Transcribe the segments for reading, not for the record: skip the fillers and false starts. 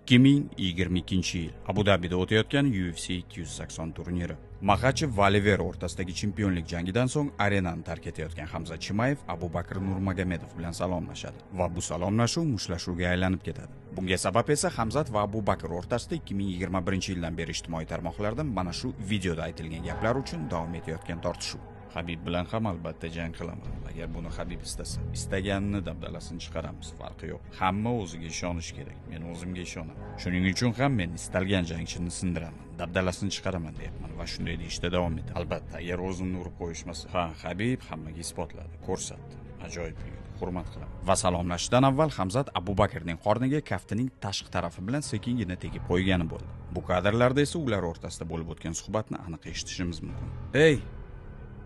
2022 yil Abu Dabida o'tayotgan UFC 280 turniri. Makhachev va Oliveira o'rtasidagi chempionlik jangidan so'ng arenani tark etayotgan Hamzat Chimayev Abubakr Nurmagomedov bilan salomlashadi va bu salomlashuv mushtlashuvga aylanib ketadi. Bunga sabab esa Hamzat va Abubakr o'rtasida 2021-yildan beri ijtimoiy tarmoqlarda mana shu videoda aytilgan gaplar uchun davom etayotgan tortishuv. Habib bilan ham albatta jang qilaman. Agar buni Habib istasa, istaganini dabdalasini chiqaramiz, farqi yo'q. Hamma o'ziga ishonish kerak. Men o'zimga ishonaman. Shuning uchun ham men istalgan jangchini sindiraman, dabdalasini chiqaraman deyapman va shunday deyishda davom etadi. Albatta, agar o'zimni urib qo'yishmasa, Habib hammaga isbotladi, ko'rsatdi. Ajoyib edi. Hurmat qilaman. Va salomlashishdan avval Hamzat Abubakrning qorniga kaftining tashqi tarafi bilan sekingina tegib qo'ygani bo'ldi. Bu kadrlarda esa ular o'rtasida bo'lib o'tgan suhbatni aniq eshitishimiz mumkin. Ey,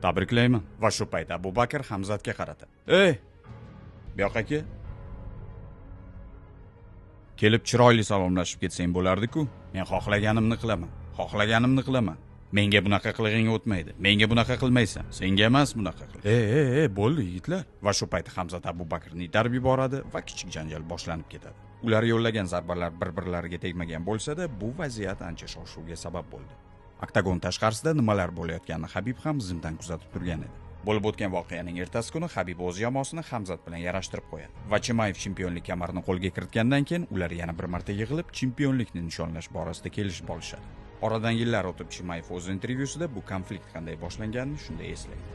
tabriklayman. Va shu payt Abubakr Hamzatga qaradi. Ey, bu yoqqa kelib chiroyli salomlashib ketsang bo'lardi-ku. Men xohlaganimni qilaman. Menga bunaqa qilg'ing o'tmaydi. Menga bunaqa qilmaysan. Senga emas bunaqa qil. Bo'ldi yigitlar. Va shu payt Hamzat Abubakrni itarib yuboradi va kichik janjal boshlanib ketadi. Ular yo'llagan zarbalar bir-birlariga tegmagan bo'lsa-da, bu vaziyat ancha shov-shuvga sabab bo'ldi. Oktagon tashqarisida nimalar bo'layotganini Habib ham zimdan kuzatib turgan edi. Bo'lib o'tgan voqeaning ertasi kuni Habib o'z jamoasini Hamzat bilan yarashtirib qo'yadi va Chimayev chempionlik kamarini qo'lga kiritgandan keyin ular yana bir marta yig'ilib chempionlikni nishonlash borasida kelishib olishadi. Oradan yillar o'tib Chimayev o'z intervyusida bu konflikt qanday boshlanganini shunday eslaydi.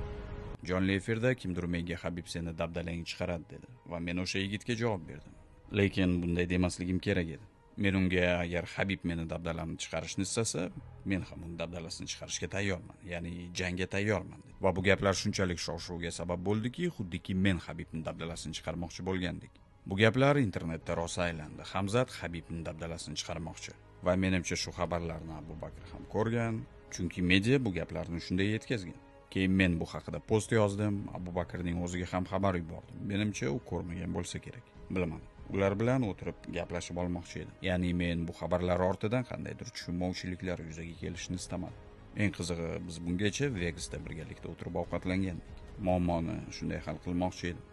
Jonli efirda kimdir menga Habib seni dabdalangni chiqaradi dedi va men o'sha yigitga javob berdim. Lekin bunday demasligim kerak edi. Men unga agar Habib meni dabdalamni chiqarishni istasa, men ham uni dabdalasini chiqarishga tayyorman, ya'ni jangga tayyorman. Va bu gaplar shunchalik shov-shuvga sabab bo'ldiki, xuddiki men Habibni dabdalasini chiqarmoqchi bo'lgandek. Bu gaplar internetda rosa aylandi. Hamzat Habibni dabdalasini chiqarmoqchi. Va menimcha shu xabarlarni Abubakr ham ko'rgan, chunki media bu gaplarni shunday yetkazgan. Keyin men bu haqida post yozdim, Abubakrning o'ziga ham xabar yubordim. Menimcha u ko'rmagan bo'lsa kerak. Bilaman. Ular bilan o'tirib gaplashib olmoqchi edim. Ya'ni men bu xabarlar ortidan qandaydir tushunmovchiliklar yuzaga kelishini istamadim. Eng qizig'i, biz bungacha Vegasda birgalikda o'tirib ovqatlangandik. Muammoni shunday hal qilmoqchi edim.